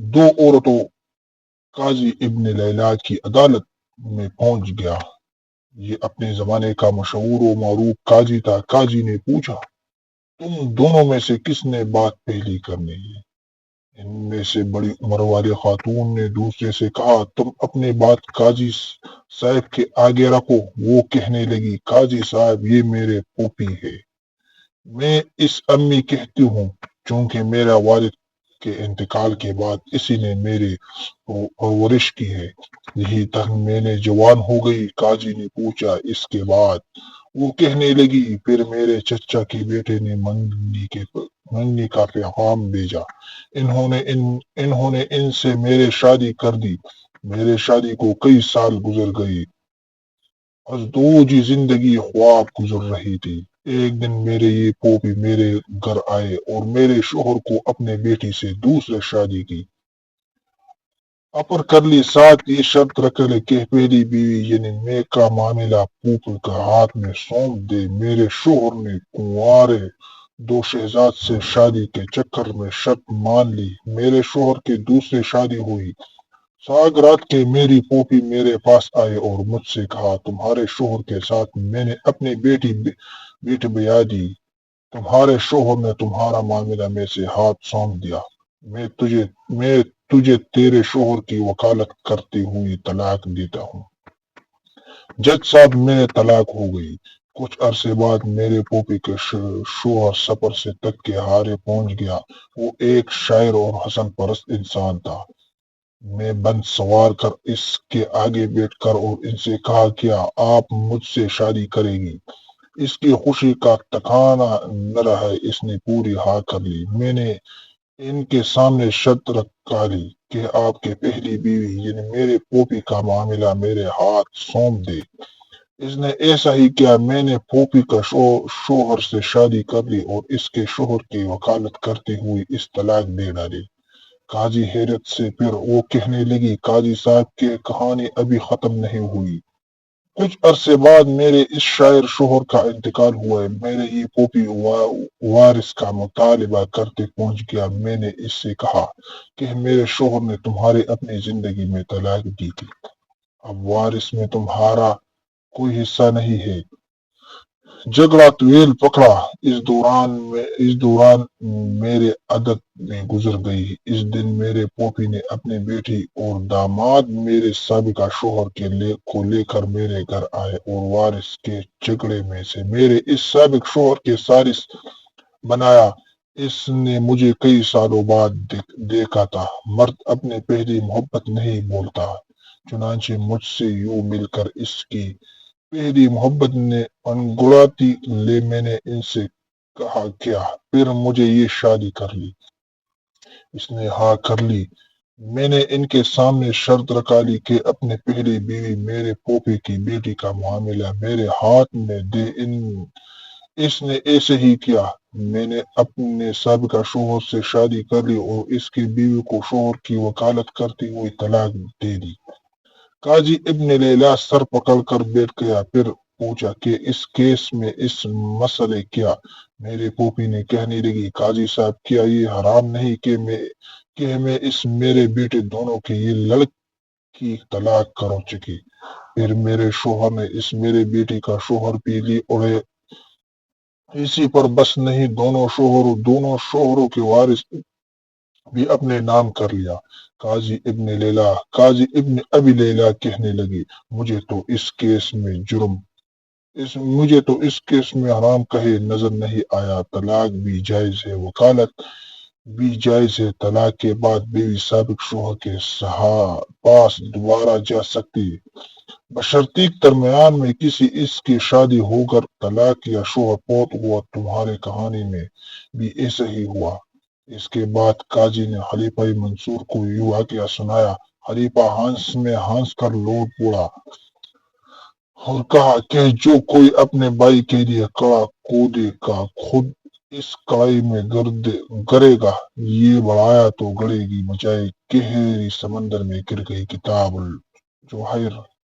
دو عورتوں قاضی ابن لیلا کی عدالت میں پہنچ گیا۔ یہ اپنے زمانے کا مشہور و معروف قاضی تھا۔ قاضی نے پوچھا، تم دونوں میں سے کس نے بات پہلی کرنی ہے؟ ان میں سے بڑی عمر والی خاتون نے دوسرے سے کہا، تم اپنی بات قاضی صاحب کے آگے رکھو۔ وہ کہنے لگی، قاضی صاحب، یہ میرے پھوپھی ہے، میں اس امی کہتی ہوں، چونکہ میرا والد کے انتقال کے بعد اسی نے میری پرورش کی ہے، یہی تک میں نے جوان ہو گئی۔ قاضی نے پوچھا، اس کے بعد؟ وہ کہنے لگی، پھر میرے چچا کے بیٹے نے منگنی کا پیغام بھیجا، انہوں نے ان سے میری شادی کر دی۔ میرے شادی کو کئی سال گزر گئی، ازدواجی زندگی خواب گزر رہی تھی۔ ایک دن میرے یہ پھوپھی میرے گھر آئے اور میرے شوہر کو اپنے بیٹی سے دوسرے شادی کی اپر کر لی، ساتھ یہ شرط رکھ لے کہ پہلی بیوی یعنی میں کا معاملہ پھوپھی کا ہاتھ میں سونپ دے۔ میرے شوہر نے کنوارے دو شہزاد سے شادی کے چکر میں شرط مان لی۔ میرے شوہر کی دوسری شادی ہوئی۔ ساگ رات کے میری پھوپھی میرے پاس آئے اور مجھ سے کہا، تمہارے شوہر کے ساتھ میں نے اپنی بیٹی بیاہ دی، تمہارے شوہر نے تمہارا معاملہ میں سے ہاتھ سونپ دیا، میں تجھے تیرے شوہر کی وکالت کرتی ہوئی طلاق دیتا ہوں۔ جج صاحب، میرے طلاق ہو گئی۔ کچھ عرصے بعد میرے پھوپھی کے شوہر سفر سے تک کے ہارے پہنچ گیا۔ وہ ایک شاعر اور حسن پرست انسان تھا۔ میں بند سوار کر اس کے آگے بیٹھ کر اور ان سے کہا، کیا آپ مجھ سے شادی کریں گی؟ اس کی خوشی کا ٹھکانہ نہ رہا، اس نے پوری ہاں کر لی۔ میں نے ان کے سامنے شرط رکھا لی کہ آپ کی پہلی بیوی یعنی میرے پھوپھی کا معاملہ میرے ہاتھ سونپ دے۔ اس نے ایسا ہی کیا۔ میں نے پھوپھی کا شوہر سے شادی کر لی اور اس کے شوہر کی وکالت کرتے ہوئے اس طلاق دے ڈالی۔ قاضی حیرت سے پھر وہ کہنے لگی، قاضی صاحب کی کہانی ابھی ختم نہیں ہوئی۔ کچھ عرصے بعد میرے اس شاعر شوہر کا انتقال ہوا ہے۔ میرے یہ پھوپھی وارث کا مطالبہ کرتے پہنچ گیا۔ میں نے اس سے کہا کہ میرے شوہر نے تمہاری اپنی زندگی میں طلاق دی تھی، اب وارث میں تمہارا کوئی حصہ نہیں ہے۔ جھگڑا طویل پکڑا۔ اس دوران میرے عدت میں گزر گئی۔ اس دن میرے پھوپھی نے اپنی بیٹی اور داماد میرے سابقہ شوہر کو لے کر میرے گھر آئے اور وارث کے جھگڑے میں سے میرے اس سابق شوہر کے وارث بنایا۔ اس نے مجھے کئی سالوں بعد دیکھا تھا۔ مرد اپنی پہلی محبت نہیں بھولتا، چنانچہ مجھ سے یوں مل کر اس کی پہلی محبت نے انگلاتی لے۔ میں نے ان سے کہا، کیا پھر مجھے یہ شادی کر لی؟ اس نے ہاں کر لی۔ میں نے ان کے سامنے شرط رکھا لی کہ اپنی پہلی بیوی میرے پھوپھی کی بیٹی کا معاملہ میرے ہاتھ میں دے۔ اس نے ایسے ہی کیا۔ میں نے اپنے سابقہ شوہر سے شادی کر لی اور اس کی بیوی کو شوہر کی وکالت کرتی ہوئی طلاق دے دی۔ قاضی ابن لیلا سر پکڑ کر بیٹھ گیا، پھر پوچھا کہ اس کیس میں اس مسئلے کیا؟ میری پھوپھی نے کہنے لگی، قاضی صاحب، کیا یہ حرام نہیں کہ میں اس میرے بیٹے دونوں کی یہ لڑکی طلاق کر چکی؟ پھر میرے شوہر نے اس میرے بیٹی کا شوہر پی لی اور اسی پر بس نہیں، دونوں شوہروں کے وارث بھی اپنے نام کر لیا۔ قاضی ابن ابی لیلا کہنے لگی، مجھے تو اس کیس میں حرام کہیں نظر نہیں آیا۔ طلاق بھی جائز ہے، وکالت بھی جائز ہے۔ طلاق کے بعد بیوی سابق شوہر کے پاس دوبارہ جا سکتی ہے، بشرطیک درمیان میں کسی اس کی شادی ہو کر طلاق یا شوہر فوت ہوا۔ تمہاری کہانی میں بھی ایسا ہی ہوا۔ اس کے بعد قاضی نے خلیفہ منصور کو یہ واقعہ سنایا۔ خلیفہ ہنس کر لوٹ پڑا اور کہا کہ جو کوئی اپنے بھائی کے لیے کڑا کھودے گا خود اس کڑائی میں گرے گا، یہ بڑھایا تو گڑے گی، بجائے گہری سمندر میں گر گئی۔ کتاب الجواہر۔